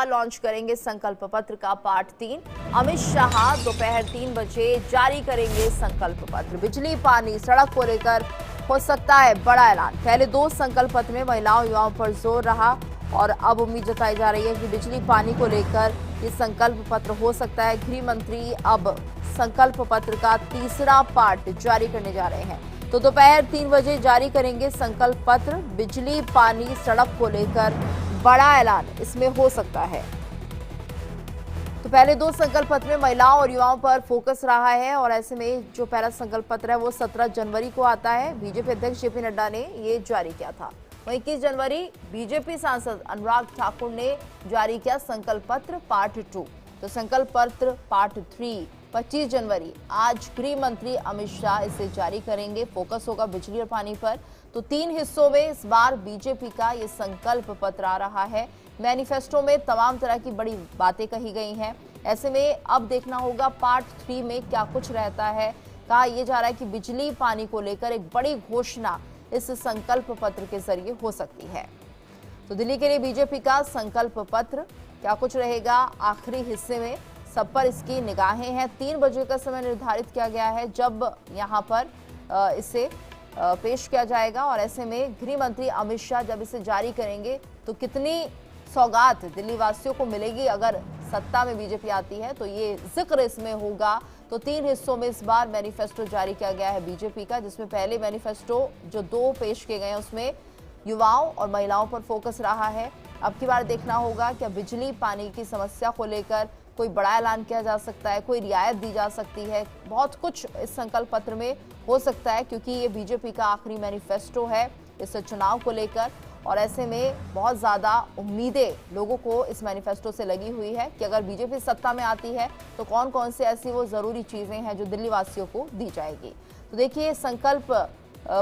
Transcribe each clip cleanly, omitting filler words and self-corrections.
Launch करेंगे संकल्प पत्र का पार्ट 3। अमित शाह दोपहर 3 बजे जारी करेंगे संकल्प पत्र। बिजली, पानी, सड़क को लेकर हो सकता है बड़ा ऐलान। पहले 2 संकल्प पत्र में महिलाओं युवाओं पर जोर रहा और अब उम्मीद जताई जा रही है कि बिजली, पानी को लेकर ये संकल्प पत्र हो सकता है। गृह मंत्री अब संकल्प पत्र का तीसरा पार्ट जारी करने जा रहे हैं। तो दोपहर 3 बजे जारी करेंगे संकल्प पत्र। बिजली, पानी, सड़क को लेकर बड़ा ऐलान इसमें हो सकता है। तो पहले 2 संकल्प पत्र में महिलाओं और युवाओं पर फोकस रहा है और ऐसे में जो पहला संकल्प पत्र है वो 17 जनवरी को आता है। बीजेपी अध्यक्ष जेपी नड्डा ने ये जारी किया था। वहीं 21 जनवरी बीजेपी सांसद अनुराग ठाकुर ने जारी किया संकल्प पत्र पार्ट 2। तो संकल्प पत्र पार्ट 3 25 जनवरी आज गृह मंत्री अमित शाह इसे जारी करेंगे। फोकस होगा बिजली और पानी पर। तो 3 हिस्सों में इस बार बीजेपी का ये संकल्प पत्र आ रहा है। मैनिफेस्टो में तमाम तरह की बड़ी बातें कही गई हैं। ऐसे में अब देखना होगा पार्ट 3 में क्या कुछ रहता है। कहा यह जा रहा है कि बिजली, पानी को लेकर एक बड़ी घोषणा इस संकल्प पत्र के जरिए हो सकती है। तो दिल्ली के लिए बीजेपी का संकल्प पत्र क्या कुछ रहेगा आखिरी हिस्से में, सब पर इसकी निगाहें हैं। 3 बजे का समय निर्धारित किया गया है जब यहाँ पर इसे पेश किया जाएगा और ऐसे में गृह मंत्री अमित शाह जब इसे जारी करेंगे तो कितनी सौगात दिल्ली वासियों को मिलेगी अगर सत्ता में बीजेपी आती है, तो ये जिक्र इसमें होगा। तो 3 हिस्सों में इस बार मैनिफेस्टो जारी किया गया है बीजेपी का, जिसमें पहले मैनिफेस्टो जो 2 पेश किए गए हैं उसमें युवाओं और महिलाओं पर फोकस रहा है। अब की बार देखना होगा क्या बिजली, पानी की समस्या को लेकर कोई बड़ा ऐलान किया जा सकता है, कोई रियायत दी जा सकती है। बहुत कुछ इस संकल्प पत्र में हो सकता है क्योंकि ये बीजेपी का आखिरी मैनिफेस्टो है इस चुनाव को लेकर और ऐसे में बहुत ज़्यादा उम्मीदें लोगों को इस मैनिफेस्टो से लगी हुई है कि अगर बीजेपी सत्ता में आती है तो कौन कौन से ऐसी वो ज़रूरी चीज़ें हैं जो दिल्ली वासियों को दी जाएगी। तो देखिए संकल्प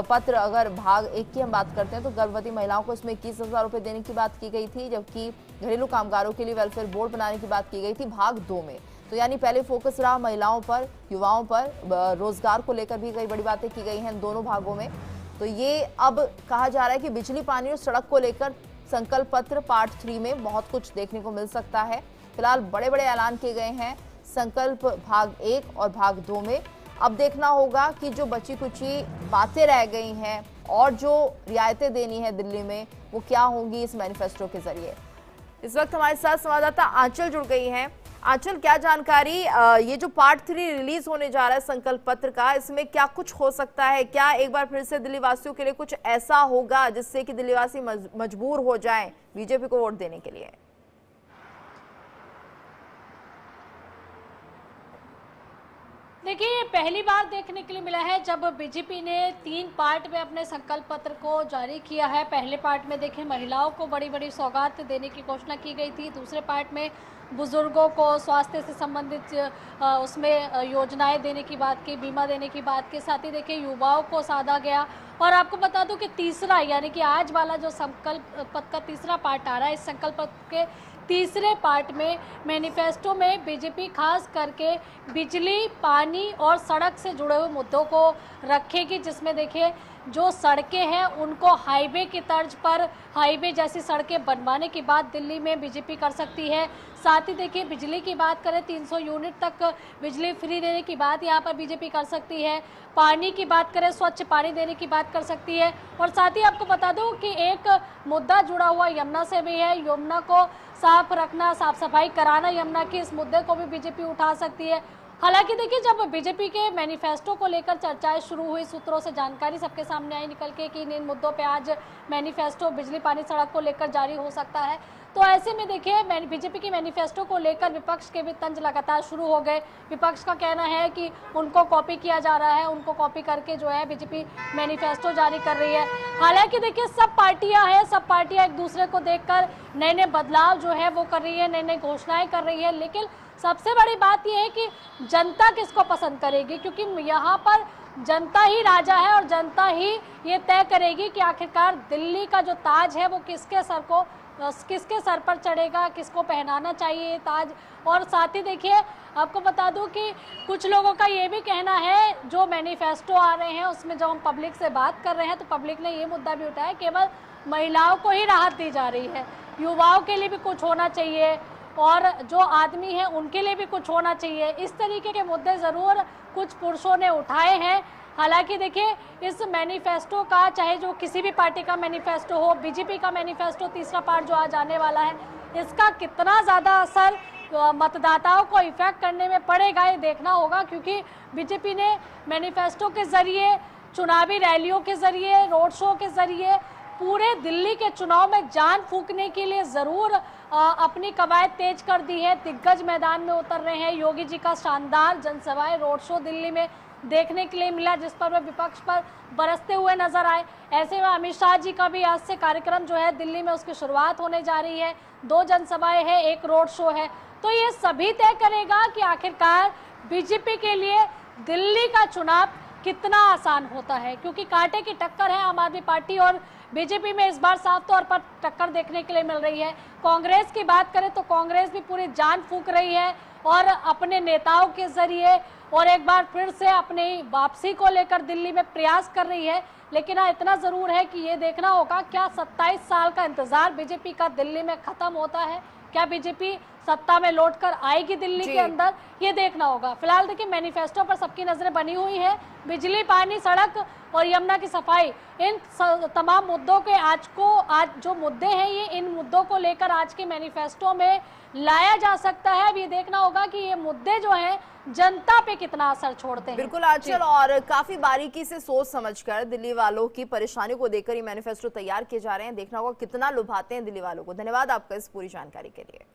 पत्र अगर भाग 1 की हम बात करते हैं तो गर्भवती महिलाओं को इसमें 21,000 रुपये देने की बात की गई थी, जबकि घरेलू कामगारों के लिए वेलफेयर बोर्ड बनाने की बात की गई थी भाग 2 में। तो यानी पहले फोकस रहा महिलाओं पर, युवाओं पर, रोजगार को लेकर भी कई बड़ी बातें की गई हैं दोनों भागों में। तो ये अब कहा जा रहा है कि बिजली, पानी और सड़क को लेकर संकल्प पत्र पार्ट 3 में बहुत कुछ देखने को मिल सकता है। फिलहाल बड़े बड़े ऐलान किए गए हैं संकल्प भाग 1 और भाग 2 में। अब देखना होगा कि जो बची कुची बातें रह गई हैं और जो रियायतें देनी है दिल्ली में वो क्या होंगी इस मैनिफेस्टो के जरिए। इस वक्त हमारे साथ संवाददाता आंचल जुड़ गई हैं। आंचल, क्या जानकारी, ये जो पार्ट 3 रिलीज होने जा रहा है संकल्प पत्र का, इसमें क्या कुछ हो सकता है? क्या एक बार फिर से दिल्ली वासियों के लिए कुछ ऐसा होगा जिससे कि दिल्ली वासी मजबूर हो जाएं बीजेपी को वोट देने के लिए? देखिए, ये पहली बार देखने के लिए मिला है जब बीजेपी ने 3 पार्ट में अपने संकल्प पत्र को जारी किया है। पहले पार्ट में देखिए महिलाओं को बड़ी बड़ी सौगात देने की घोषणा की गई थी। दूसरे पार्ट में बुजुर्गों को स्वास्थ्य से संबंधित उसमें योजनाएं देने की बात की, बीमा देने की बात की। साथ ही देखिए युवाओं को साधा गया। और आपको बता दूं कि तीसरा यानी कि आज वाला जो संकल्प पत्र का तीसरा पार्ट आ रहा है, इस संकल्प पत्र के तीसरे पार्ट में मैनिफेस्टो में बीजेपी खास करके बिजली, पानी और सड़क से जुड़े हुए मुद्दों को रखेगी, जिसमें देखिए जो सड़कें हैं उनको हाईवे की तर्ज पर हाईवे जैसी सड़कें बनवाने की बात दिल्ली में बीजेपी कर सकती है। साथ ही देखिए बिजली की बात करें, 300 यूनिट तक बिजली फ्री देने की बात यहाँ पर बीजेपी कर सकती है। पानी की बात करें, स्वच्छ पानी देने की बात कर सकती है। और साथ ही आपको बता दूं कि एक मुद्दा जुड़ा हुआ यमुना से भी है। यमुना को साफ रखना, साफ सफाई कराना यमुना की, इस मुद्दे को भी बीजेपी उठा सकती है। हालांकि देखिए जब बीजेपी के मैनिफेस्टो को लेकर चर्चाएं शुरू हुई, सूत्रों से जानकारी सबके सामने आई निकल के कि इन मुद्दों पे आज मैनिफेस्टो बिजली, पानी, सड़क को लेकर जारी हो सकता है। तो ऐसे में देखिए बीजेपी की मैनिफेस्टो को लेकर विपक्ष के भी तंज लगातार शुरू हो गए। विपक्ष का कहना है कि उनको कॉपी किया जा रहा है, उनको कॉपी करके जो है बीजेपी मैनिफेस्टो जारी कर रही है। हालांकि देखिए सब पार्टियां हैं, सब पार्टियां एक दूसरे को देखकर नए नए बदलाव जो है वो कर रही है, नई नई घोषणाएं कर रही है। लेकिन सबसे बड़ी बात यह है कि जनता किसको पसंद करेगी, क्योंकि यहाँ पर जनता ही राजा है और जनता ही ये तय करेगी कि आखिरकार दिल्ली का जो ताज है वो किसके सर पर चढ़ेगा, किसको पहनाना चाहिए ये ताज। और साथ ही देखिए आपको बता दूं कि कुछ लोगों का ये भी कहना है, जो मैनिफेस्टो आ रहे हैं उसमें जब हम पब्लिक से बात कर रहे हैं तो पब्लिक ने ये मुद्दा भी उठाया केवल महिलाओं को ही राहत दी जा रही है। युवाओं के लिए भी कुछ होना चाहिए और जो आदमी हैं उनके लिए भी कुछ होना चाहिए। इस तरीके के मुद्दे ज़रूर कुछ पुरुषों ने उठाए हैं। हालांकि देखिए, इस मैनिफेस्टो का, चाहे जो किसी भी पार्टी का मैनिफेस्टो हो, बीजेपी का मैनिफेस्टो तीसरा पार्ट जो आज आने वाला है, इसका कितना ज़्यादा असर मतदाताओं को इफेक्ट करने में पड़ेगा ये देखना होगा, क्योंकि बीजेपी ने मैनिफेस्टो के जरिए, चुनावी रैलियों के जरिए, रोड शो के जरिए पूरे दिल्ली के चुनाव में जान फूंकने के लिए ज़रूर अपनी कवायद तेज कर दी है। दिग्गज मैदान में उतर रहे हैं। योगी जी का शानदार जनसभाएं, रोड शो दिल्ली में देखने के लिए मिला, जिस पर वे विपक्ष पर बरसते हुए नजर आए। ऐसे में अमित शाह जी का भी आज से कार्यक्रम जो है दिल्ली में, उसकी शुरुआत होने जा रही है। 2 जनसभाएं हैं, 1 रोड शो है। तो ये सभी तय करेगा कि आखिरकार बीजेपी के लिए दिल्ली का चुनाव कितना आसान होता है, क्योंकि कांटे की टक्कर है आम आदमी पार्टी और बीजेपी में इस बार साफ तौर पर टक्कर देखने के लिए मिल रही है। कांग्रेस की बात करें तो कांग्रेस भी पूरी जान फूंक रही है और अपने नेताओं के जरिए और एक बार फिर से अपनी वापसी को लेकर दिल्ली में प्रयास कर रही है। लेकिन हाँ, इतना जरूर है कि ये देखना होगा, क्या 27 साल का इंतजार बीजेपी का दिल्ली में खत्म होता है? क्या बीजेपी सत्ता में लौटकर आएगी दिल्ली के अंदर? ये देखना होगा। फिलहाल देखिए, मैनिफेस्टो पर सबकी नजरें बनी हुई है। बिजली, पानी, सड़क और यमुना की सफाई, इन तमाम मुद्दों के आज जो मुद्दे हैं, ये इन मुद्दों को लेकर आज के मैनिफेस्टो में लाया जा सकता है। अब ये देखना होगा कि ये मुद्दे जो हैं जनता पे कितना असर छोड़ते हैं। बिल्कुल आंचल, और काफी बारीकी से सोच समझकर दिल्ली वालों की परेशानियों को देखकर ये मैनिफेस्टो तैयार किए जा रहे हैं। देखना होगा कितना लुभाते हैं दिल्ली वालों को। धन्यवाद आपका इस पूरी जानकारी के लिए।